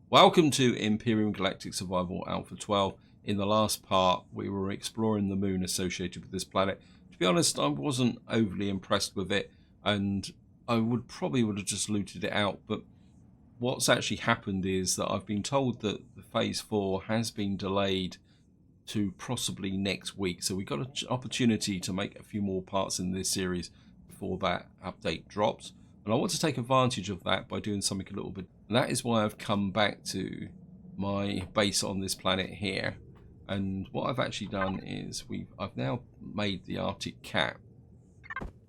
Welcome to Empyrion Galactic Survival Alpha 12. In the last part, we were exploring the moon associated with this planet. To be honest, I wasn't overly impressed with it, and I would have just looted it out. But what's actually happened is that I've been told that the Phase 4 has been delayed to possibly next week. So we've got an opportunity to make a few more parts in this series before that update drops. And I want to take advantage of that by doing something a little bit. And that is why I've come back to my base on this planet here. And what I've actually done is I've now made the Arctikkat,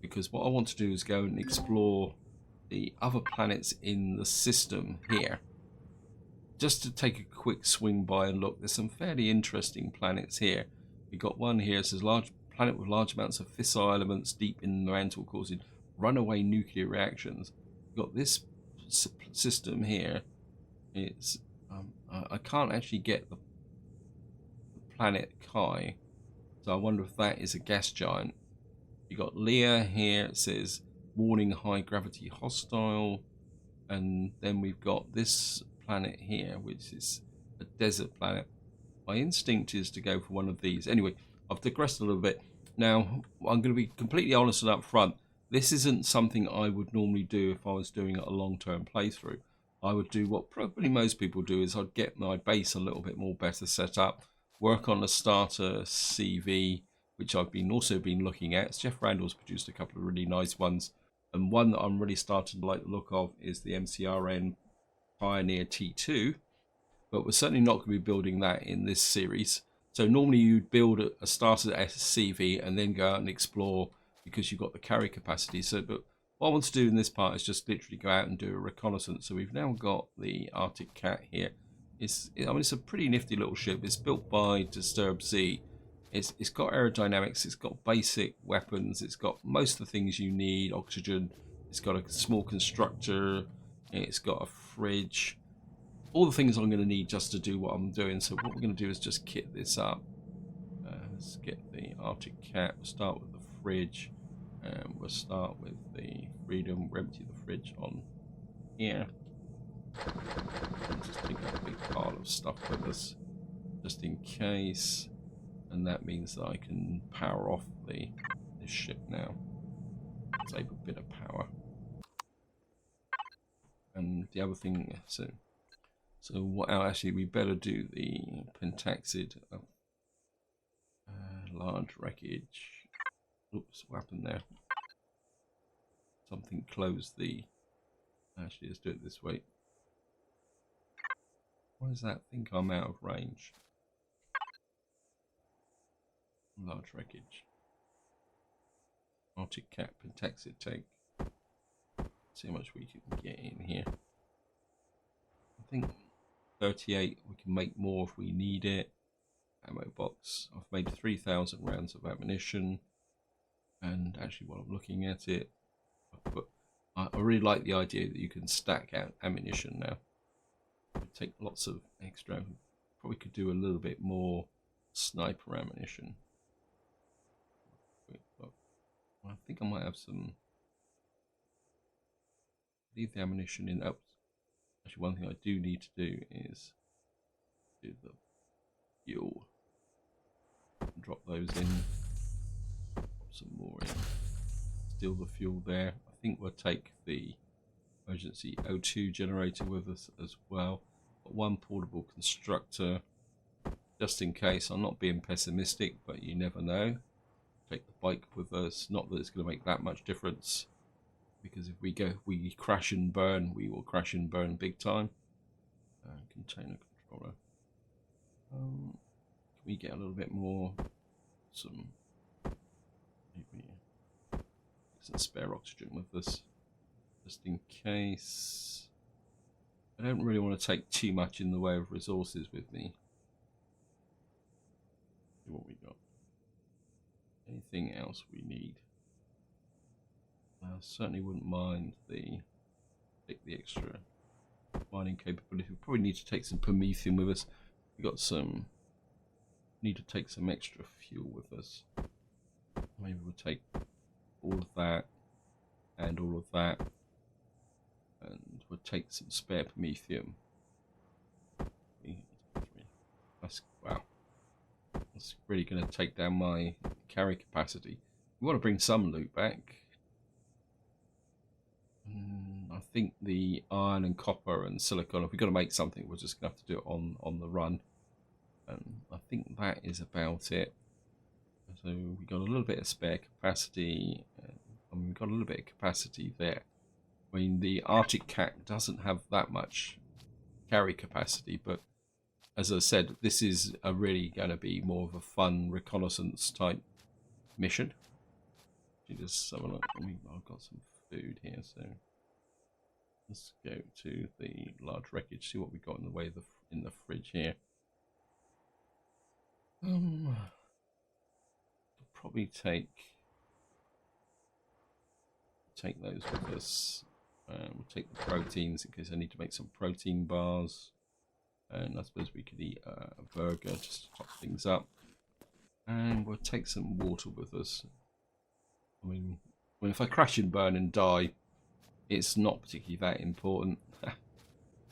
because what I want to do is go and explore the other planets in the system here. Just to take a quick swing by and look, there's some fairly interesting planets here. We've got one here, it says large planet with large amounts of fissile elements deep in the mantle causing runaway nuclear reactions. We've got this system here. It's I can't actually get the planet Kai, so I wonder if that is a gas giant. You got Leah here, it says warning high gravity hostile, and then we've got this planet here, which is a desert planet. My instinct is to go for one of these. Anyway, I've digressed a little bit. Now, I'm going to be completely honest and up front. This isn't something I would normally do if I was doing a long-term playthrough. I would do what probably most people do, is I'd get my base a little bit more better set up, work on a starter CV, which I've also been looking at. Jeff Randall's produced a couple of really nice ones, and one that I'm really starting to like the look of is the MCRN Pioneer T2, but we're certainly not going to be building that in this series. So normally you'd build a starter CV and then go out and explore, because you've got the carry capacity. So, but what I want to do in this part is just literally go out and do a reconnaissance. So we've now got the Arctikkat here. I mean, it's a pretty nifty little ship. It's built by Disturbed Z. It's got aerodynamics, it's got basic weapons, it's got most of the things you need, oxygen, it's got a small constructor, it's got a fridge, all the things I'm going to need just to do what I'm doing. So what we're going to do is just kit this up. Let's get the Arctikkat, we'll start with the fridge, and we'll start with the Freedom. We'll empty the fridge on here, and just take a big pile of stuff with us, just in case. And that means that I can power off this ship now. Save a bit of power. And the other thing, so what actually we better do the pentaxid large wreckage. Oops, what happened there? Something closed the. Actually, let's do it this way. Why does that think I'm out of range? Large wreckage. Arctikkat pentaxid tank. See how much we can get in here. I think 38. We can make more if we need it. Ammo box. I've made 3,000 rounds of ammunition. And actually, while I'm looking at it, I really like the idea that you can stack out ammunition now. It take lots of extra. Probably could do a little bit more sniper ammunition. I think I might have some. Leave the ammunition in. Oh, actually, one thing I do need to do is do the fuel. Drop those in. Drop some more in. Steal the fuel there. I think we'll take the emergency O2 generator with us as well. Got one portable constructor, just in case. I'm not being pessimistic, but you never know. Take the bike with us. Not that it's going to make that much difference, because if we crash and burn, we will crash and burn big time. Container controller. Can we get a little bit more? Some spare oxygen with us, just in case. I don't really want to take too much in the way of resources with me. See what we got. Anything else we need? I certainly wouldn't mind the extra mining capability. We probably need to take some promethium with us. We got some. Need to take some extra fuel with us. Maybe we'll take all of that and all of that, and we'll take some spare promethium. It's really going to take down my carry capacity. We want to bring some loot back. I think the iron and copper and silicon, if we've got to make something, we're just going to have to do it on the run. And I think that is about it. So we've got a little bit of spare capacity, and we've got a little bit of capacity there. I mean, the Arctikkat doesn't have that much carry capacity, but as I said, this is really going to be more of a fun reconnaissance type mission. You just have a look. I mean, I've got some food here, so let's go to the large wreckage, see what we've got in the way of in the fridge here. I'll probably take those with us. We'll take the proteins in case I need to make some protein bars. And I suppose we could eat a burger just to top things up. And we'll take some water with us. I mean, if I crash and burn and die, it's not particularly that important.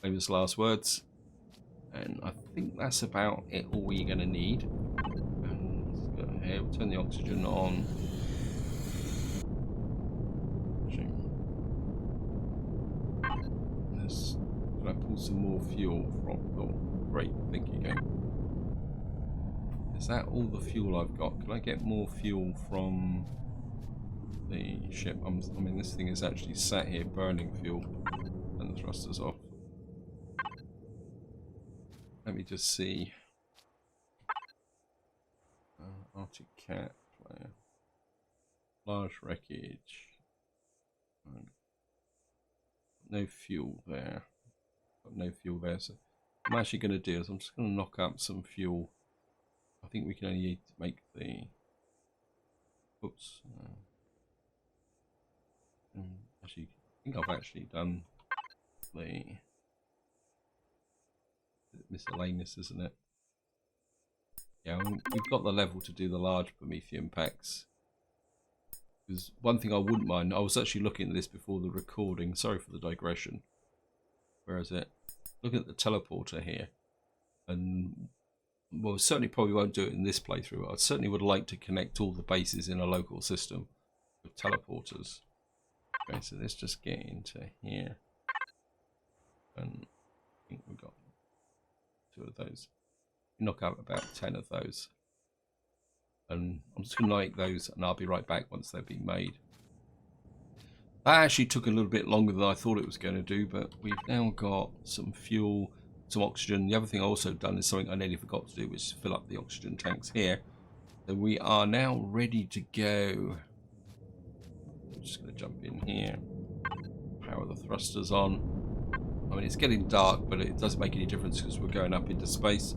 Famous last words. And I think that's about it, all we're going to need. And let's go ahead, we'll turn the oxygen on. Can I pull some more fuel from? Oh, great, thank you, game. Is that all the fuel I've got? Can I get more fuel from the ship? I mean, this thing is actually sat here burning fuel, and the thrusters off. Let me just see. Arctikkat player. Large wreckage. No fuel there. Got no fuel there. So what I'm actually going to do is I'm just going to knock up some fuel. I think we can only make the. Oops. Actually, I think I've actually done the miscellaneous, isn't it? Yeah, we've got the level to do the large Promethean packs. Because one thing I wouldn't mind, I was actually looking at this before the recording. Sorry for the digression. Where is it? Looking at the teleporter here, and well, certainly probably won't do it in this playthrough. I certainly would like to connect all the bases in a local system with teleporters. Okay, so let's just get into here, and I think we've got 2 of those. Knock out about 10 of those. And I'm just going to make those, and I'll be right back once they've been made. That actually took a little bit longer than I thought it was going to do, but we've now got some fuel, some oxygen. The other thing I also done is something I nearly forgot to do, which is fill up the oxygen tanks here. So we are now ready to go. I'm just going to jump in here, power the thrusters on. I mean, it's getting dark, but it doesn't make any difference because we're going up into space.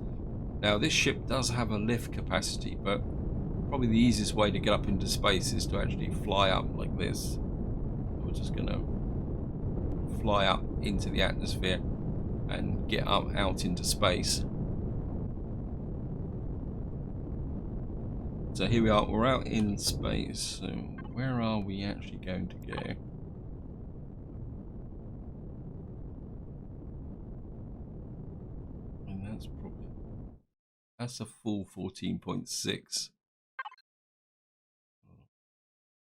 Now, this ship does have a lift capacity, but probably the easiest way to get up into space is to actually fly up like this. We're just going to fly up into the atmosphere and get up out into space. So here we are, we're out in space. So where are we actually going to go? And that's a full 14.6.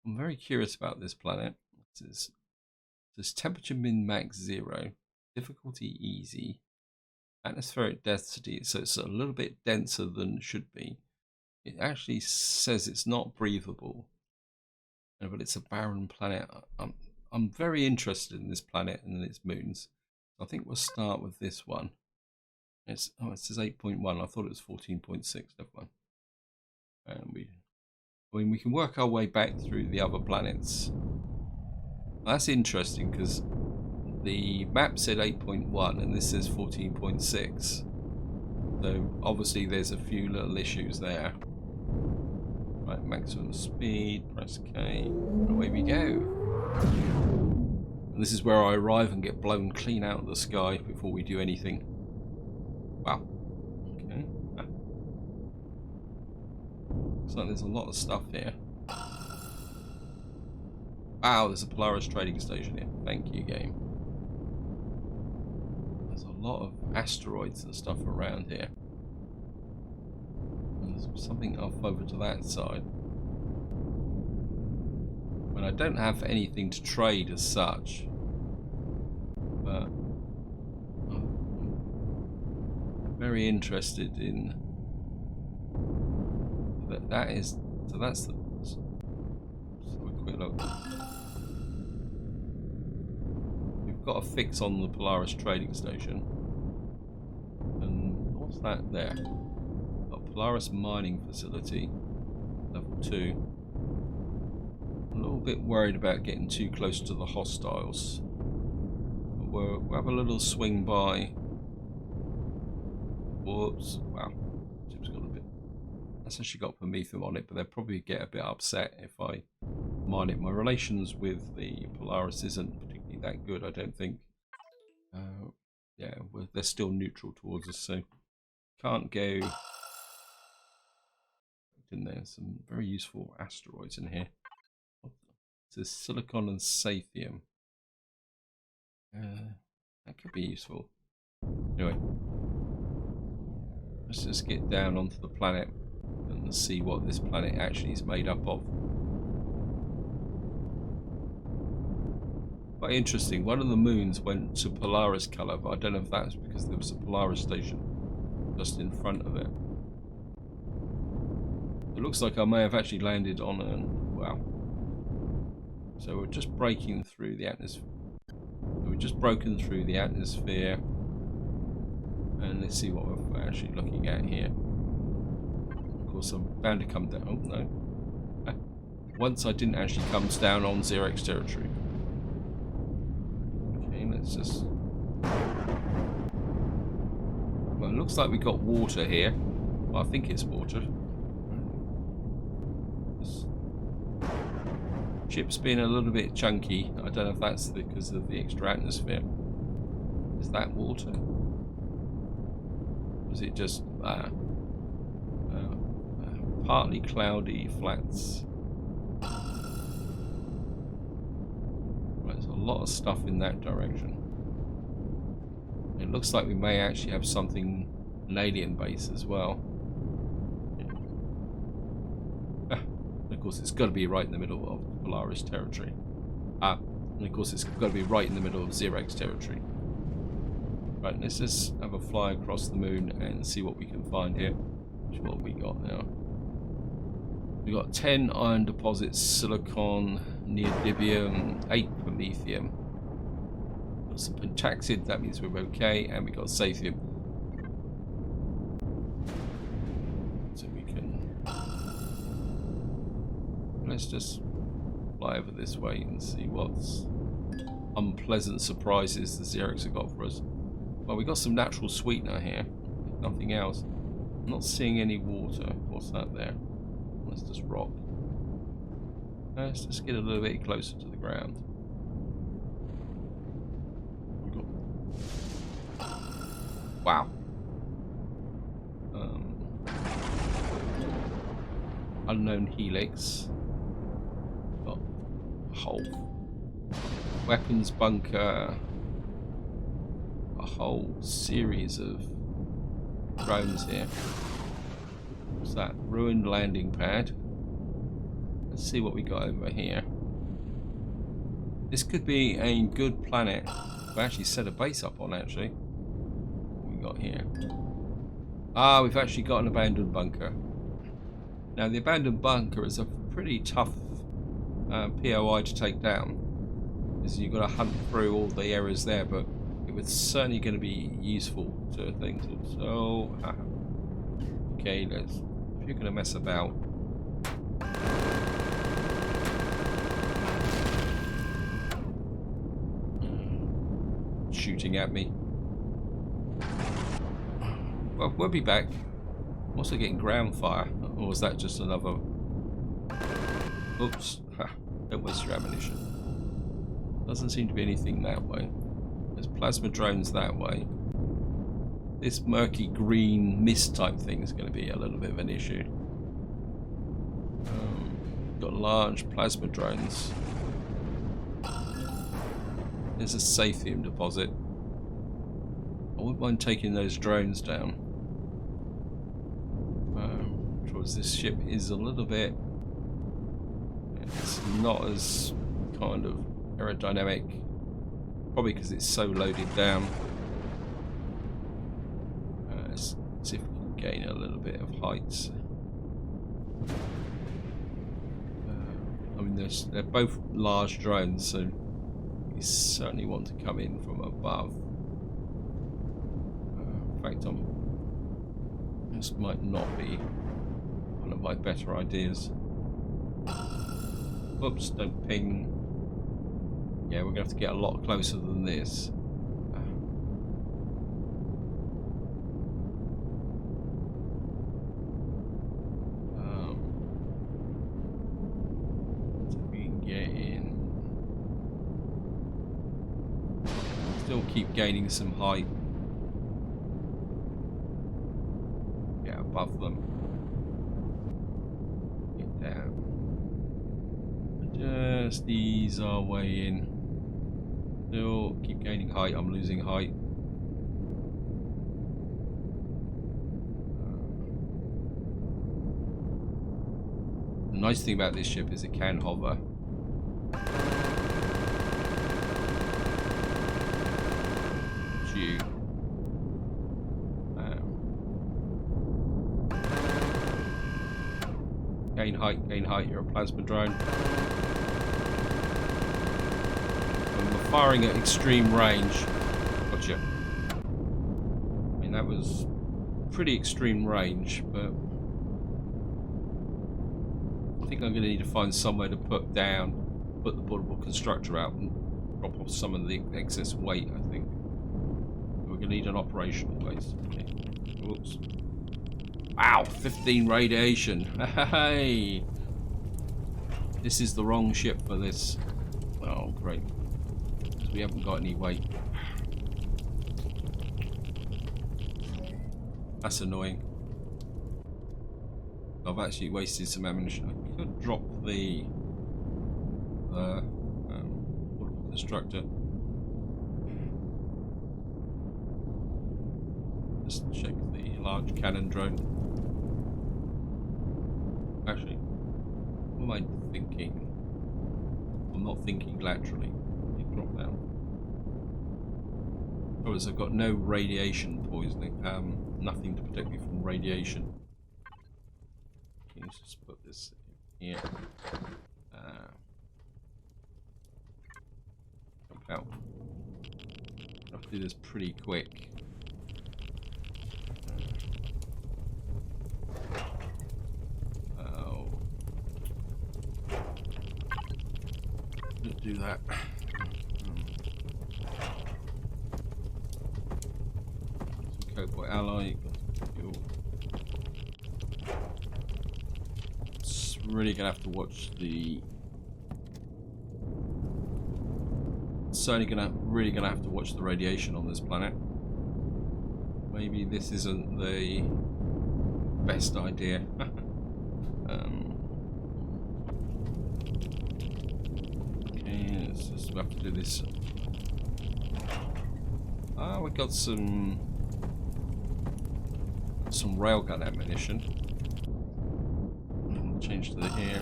I'm very curious about this planet. It says temperature min max 0, difficulty easy, atmospheric density, so it's a little bit denser than it should be. It actually says it's not breathable, but it's a barren planet. I'm very interested in this planet and its moons. I think we'll start with this one. It says 8.1. I thought it was 14.6. Never mind. And we can work our way back through the other planets. That's interesting because the map said 8.1 and this says 14.6. So obviously there's a few little issues there. Right, maximum speed, press K, and away we go. And this is where I arrive and get blown clean out of the sky before we do anything. Wow. Okay. Looks like there's a lot of stuff here. Wow, there's a Polaris trading station here. Thank you, game. There's a lot of asteroids and stuff around here. There's something off over to that side. And I don't have anything to trade as such, but I'm very interested in that. That is, so that's the. Let's have a quick look. We've got a fix on the Polaris trading station, and what's that there? Got Polaris mining facility, level 2. A little bit worried about getting too close to the hostiles. We'll have a little swing by. Whoops! Wow, ship's got a bit. That's actually got Prometheum on it, but they'll probably get a bit upset if I mine it. My relations with the Polaris isn't particularly that good, I don't think. Yeah, they're still neutral towards us, so can't go. In there, some very useful asteroids in here. There's silicon and sathium. That could be useful. Anyway, let's just get down onto the planet and see what this planet actually is made up of. Quite interesting. One of the moons went to Polaris color, but I don't know if that's because there was a Polaris station just in front of it. It looks like I may have actually landed on a. Wow. So we're just breaking through the atmosphere. We've just broken through the atmosphere. And let's see what we're actually looking at here. Of course, I'm bound to come down. Oh, no. Once I didn't actually come down on 0x territory. Okay, let's just. Well, it looks like we got water here. Well, I think it's water. Ship's been a little bit chunky. I don't know if that's because of the extra atmosphere. Is that water? Or is it just partly cloudy flats? Right, there's a lot of stuff in that direction. It looks like we may actually have something, an alien base as well. Of course, it's got to be right in the middle of Polaris territory. And of course, it's got to be right in the middle of 0x territory. Right, let's just have a fly across the moon and see what we can find here. Which what we got now. We got 10 iron deposits, silicon, neodymium, 8 promethium. Got some pentaxid, that means we're okay, and we got sathium. Let's just fly over this way and see what's unpleasant surprises the 0x have got for us. Well, we got some natural sweetener here. Nothing else. I'm not seeing any water. What's that there? That's just rock. Let's just get a little bit closer to the ground. Wow. Unknown helix. Got a whole weapons bunker. A whole series of drones here. What's that? Ruined landing pad. Let's see what we got over here. This could be a good planet to actually set a base up on, actually. What we got here? Ah, we've actually got an abandoned bunker. Now, the abandoned bunker is a pretty tough POI to take down. Because you've got to hunt through all the areas there, but it was certainly going to be useful to things. So, okay, let's. If you're going to mess about. Shooting at me. Well, we'll be back. I'm also getting ground fire. Or was that just another... Oops. Don't waste your ammunition. Doesn't seem to be anything that way. There's plasma drones that way. This murky green mist type thing is going to be a little bit of an issue. Got large plasma drones. There's a sathium deposit. I wouldn't mind taking those drones down. because this ship is a little bit, it's not as kind of aerodynamic, probably because it's so loaded down. Let's see if we can gain a little bit of height. I mean, they're both large drones, so you certainly want to come in from above. In fact, this might not be one of my better ideas. Oops, don't ping. Yeah, we're going to have to get a lot closer than this. So we can get in. Still keep gaining some height. Get above them. Get down. Just ease our way in. Still keep gaining height. I'm losing height. The nice thing about this ship is it can hover. Gain height, you're a plasma drone. When we're firing at extreme range, gotcha. I mean, that was pretty extreme range, but I think I'm going to need to find somewhere to put the portable constructor out and drop off some of the excess weight, I think. We're going to need an operational base. Okay. Oops. Wow, 15 radiation. Hey! This is the wrong ship for this. Oh, great. Because we haven't got any weight. That's annoying. I've actually wasted some ammunition. I could drop the portable constructor. Just check the large cannon drone. Actually, what am I thinking? I'm not thinking laterally. Drop down. Oh, so I've got no radiation poisoning. Nothing to protect me from radiation. Okay, let's just put this here. Jump out. I have to do this pretty quick. Do that. Some cowboy ally. It's really gonna have to watch the. Really gonna have to watch the radiation on this planet. Maybe this isn't the best idea. We have to do this. We got some railgun ammunition. I'll change to the here.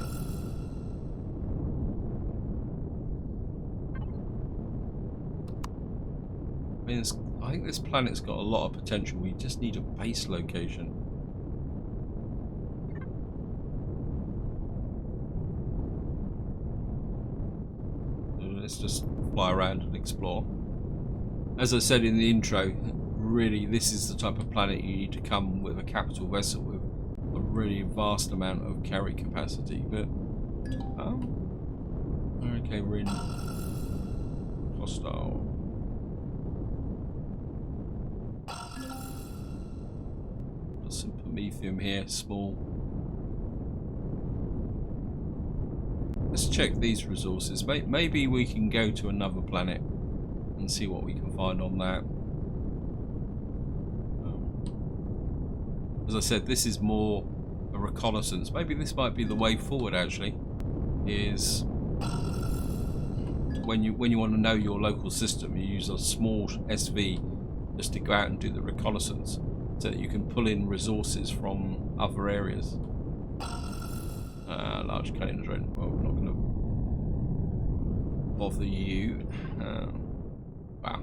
I mean, I think this planet's got a lot of potential. We just need a base location. Let's just fly around and explore. As I said in the intro, really this is the type of planet you need to come with a capital vessel with a really vast amount of carry capacity. But okay, we're in hostile. Got some promethium here, small. Let's check these resources. Maybe we can go to another planet and see what we can find on that. As I said, this is more a reconnaissance. Maybe this might be the way forward, actually, is when you want to know your local system, you use a small SV just to go out and do the reconnaissance so that you can pull in resources from other areas. Large cunning drone. Well, we're not going to bother you. Wow.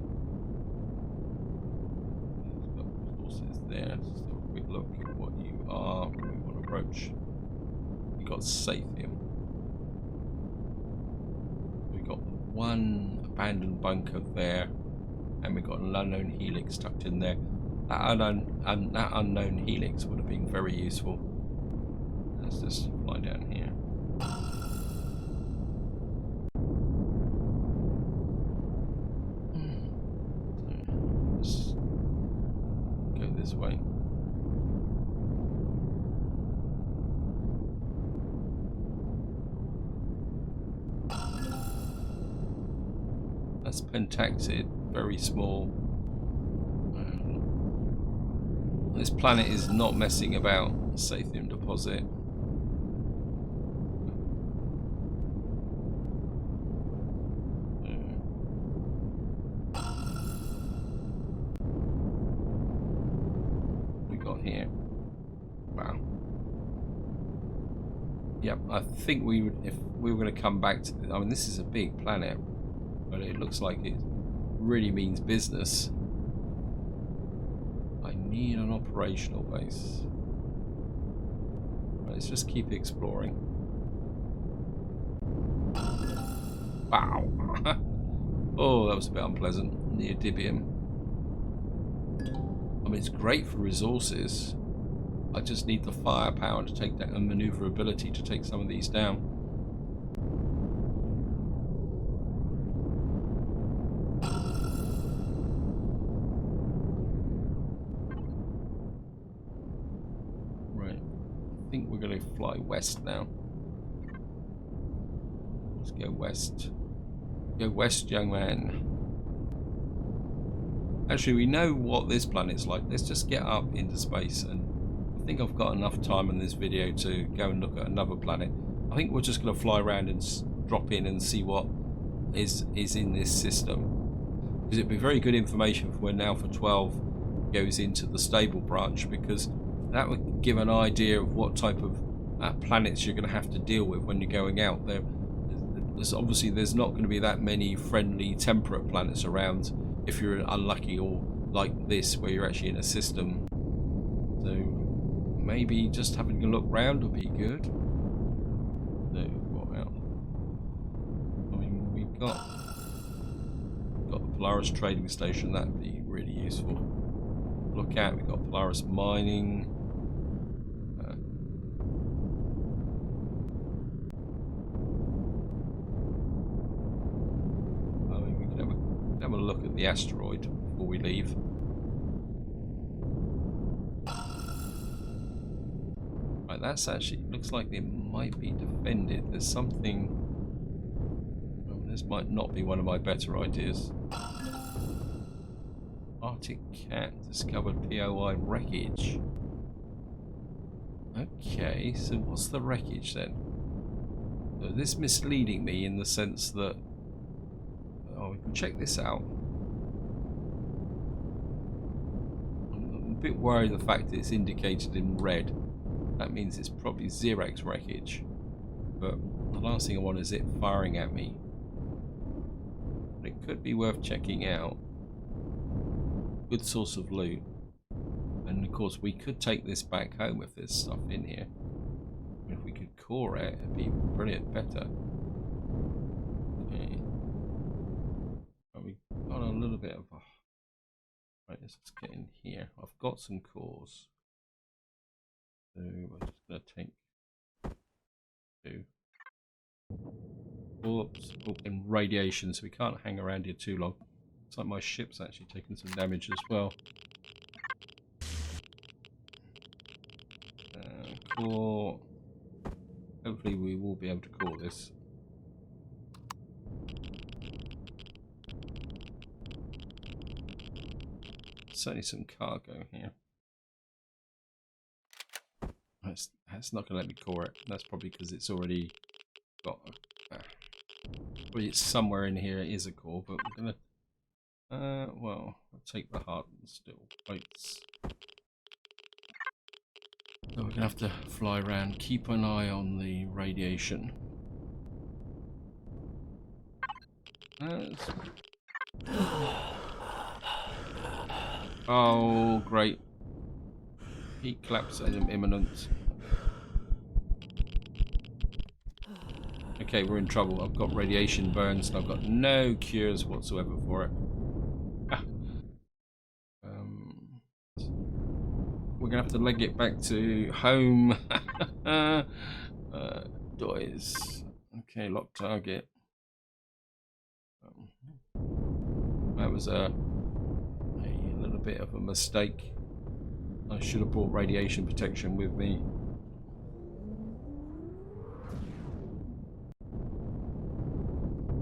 There's got resources there. Let's just have a quick look at what you are when we want to approach. We got Sathium. We got one abandoned bunker there, and we got an unknown helix tucked in there. That unknown helix would have been very useful. Let's just fly down here. Let's go this way. That's Pentaxid, very small. This planet is not messing about. Sathium deposit. We got here. Wow. Yep, I think we would, if we were going to come back to this, I mean, this is a big planet, but it looks like it really means business. I need an operational base. Let's just keep exploring. Wow. Oh, that was a bit unpleasant. Neodymium. I mean, it's great for resources. I just need the firepower to take that and maneuverability to take some of these down. I think we're going to fly west now. Let's go west. Go west, young man. Actually, we know what this planet's like. Let's just get up into space, and I think I've got enough time in this video to go and look at another planet. I think we're just going to fly around and drop in and see what is in this system. Because it'd be very good information for when Alpha 12 goes into the stable branch, because that would give an idea of what type of planets you're going to have to deal with when you're going out there. Obviously, there's not going to be that many friendly temperate planets around if you're unlucky, or like this where you're actually in a system. So maybe just having a look round would be good. So what else? I mean, we've got the Polaris trading station. That'd be really useful. Look out, we've got Polaris mining. Have a look at the asteroid before we leave. Right, that's actually, looks like it might be defended. There's something. Oh, this might not be one of my better ideas. Arctikkat discovered POI wreckage. Okay, so what's the wreckage then? So this misleading me in the sense that, oh, we can check this out. I'm a bit worried the fact that it's indicated in red. That means it's probably Xerax wreckage. But the last thing I want is it firing at me. But it could be worth checking out. Good source of loot. And of course we could take this back home if there's stuff in here. If we could core it, it'd be brilliant, better. Okay. We got a little bit of a... Right, let's just get in here. I've got some cores. So we're just going to take 2. Oops, oh, and radiation, so we can't hang around here too long. Looks like my ship's actually taking some damage as well. Core. Hopefully we will be able to core this. Certainly some cargo here. That's not going to let me core it. That's probably because it's already got... Well, it's somewhere in here. It is a core, but we're going to... well, I'll take the hardened steel plates. So we're going to have to fly around, keep an eye on the radiation. Oh, great. Heat collapse imminent. Okay, we're in trouble. I've got radiation burns and I've got no cures whatsoever for it. We're going to have to leg it back to home. Dies. Okay, lock target. That was a little bit of a mistake. I should have brought radiation protection with me.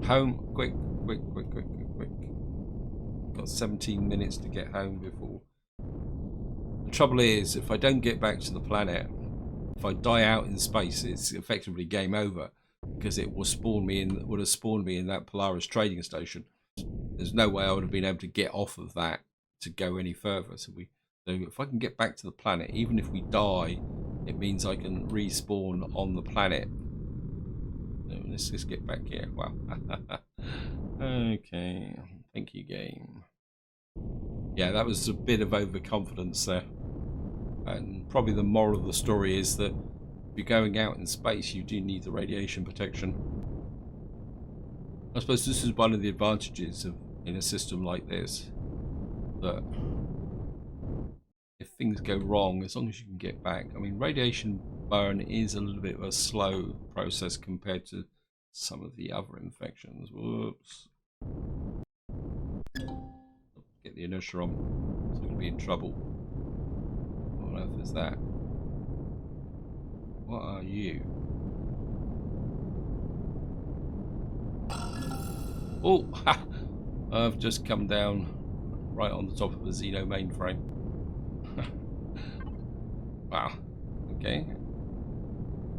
Home, quick. Got 17 minutes to get home before. The trouble is, if I don't get back to the planet, if I die out in space, it's effectively game over, because it will spawn me in. Would have spawned me in that Polaris trading station. There's no way I would have been able to get off of that to go any further. So if I can get back to the planet, even if we die, it means I can respawn on the planet. So let's just get back here. Wow. Okay. Thank you, game. Yeah, that was a bit of overconfidence there. And probably the moral of the story is that if you're going out in space, you do need the radiation protection. I suppose this is one of the advantages of in a system like this, that if things go wrong, as long as you can get back. I mean, radiation burn is a little bit of a slow process compared to some of the other infections. Whoops. Get the inertia on, so I'm going to be in trouble. What on earth is that? What are you? Oh, ha! I've just come down right on the top of a Xeno mainframe. Wow. Okay.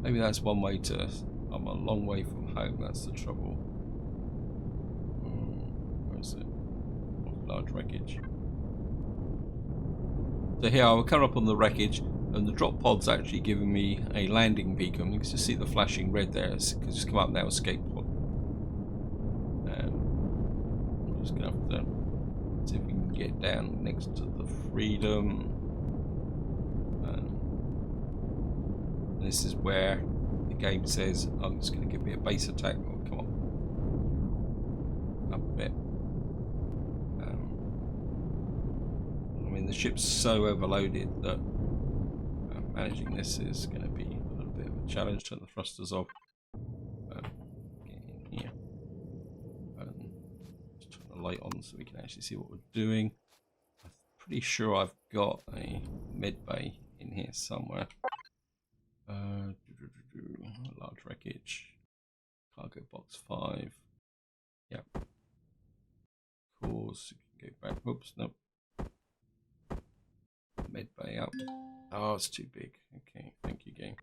Maybe that's one way to... I'm a long way from home, that's the trouble. Where is it? Large wreckage. So here, I'll come up on the wreckage, and the drop pod's actually giving me a landing beacon. You can just see the flashing red there. It's just come up now, escape pod. I'm just going to have to see if we can get down next to the Freedom. This is where the game says, I'm just going to give me a base attack. Oh, come on. Up a bit. I mean, the ship's so overloaded that managing this is going to be a little bit of a challenge. Turn the thrusters off. Get in here. Just turn the light on so we can actually see what we're doing. I'm pretty sure I've got a med bay in here somewhere. Large wreckage. Cargo box 5. Yep. Course. You can go back. Oops, nope. Med bay up. Oh, it's too big. Okay, thank you, game.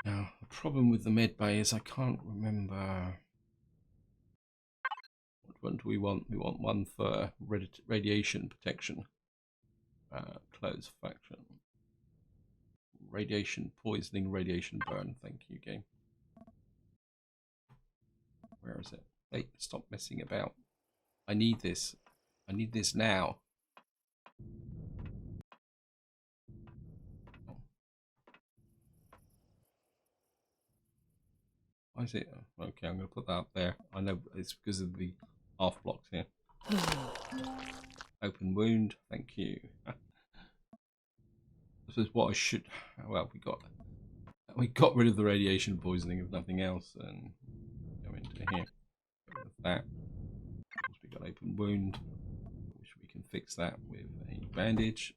Now, the problem with the med bay is I can't remember. What one do we want? We want one for radiation protection. Close faction. Radiation poisoning, radiation burn. Thank you, game. Where is it? Hey, stop messing about. I need this. I need this now. Why is it? Okay, I'm going to put that up there. I know it's because of the half blocks here. Open wound. Thank you. This is what I should. Well, we got rid of the radiation poisoning if nothing else, and go into here. Get rid of that. Of course, we got open wound. Which we can fix that with a bandage.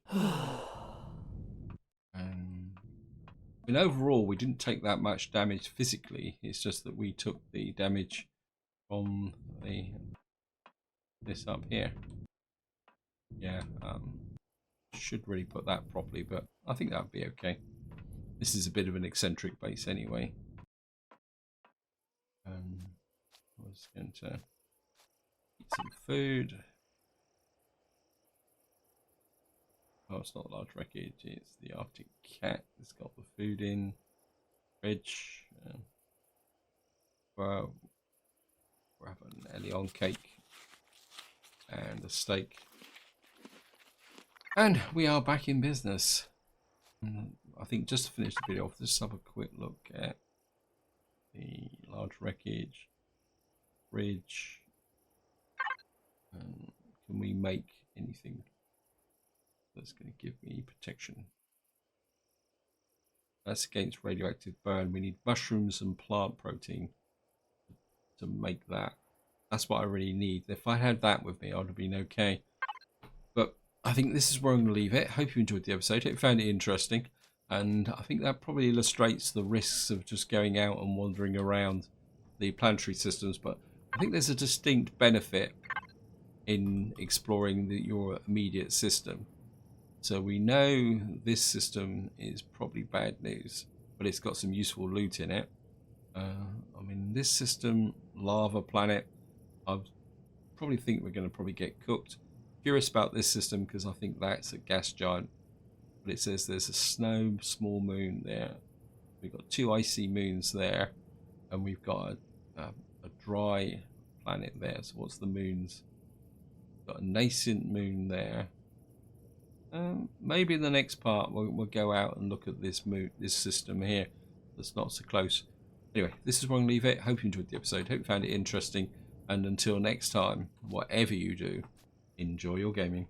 And overall, we didn't take that much damage physically. It's just that we took the damage from this up here. Yeah, should really put that properly, but I think that would be okay. This is a bit of an eccentric base anyway. I was going to eat some food. Oh, it's not a large wreckage. It's the Arctikkat. It's got the food in. Fridge. Well, grab an Elion cake and a steak. And we are back in business. I think just to finish the video off, let's have a quick look at the large wreckage, fridge. Can we make anything that's going to give me protection? That's against radioactive burn. We need mushrooms and plant protein to make that. That's what I really need. If I had that with me, I would have been okay. But I think this is where I'm going to leave it. Hope you enjoyed the episode. I found it interesting. And I think that probably illustrates the risks of just going out and wandering around the planetary systems. But I think there's a distinct benefit in exploring your immediate system. So we know this system is probably bad news, but it's got some useful loot in it. I mean, this system, lava planet, I probably think we're going to get cooked. Curious about this system because I think that's a gas giant. But it says there's a snow small moon there. We've got 2 icy moons there, and we've got a dry planet there. So what's the moons? Got a nascent moon there. Maybe in the next part we'll go out and look at this system here that's not so close. Anyway, this is where I'm going to leave it. Hope you enjoyed the episode. Hope you found it interesting. And until next time, whatever you do, enjoy your gaming.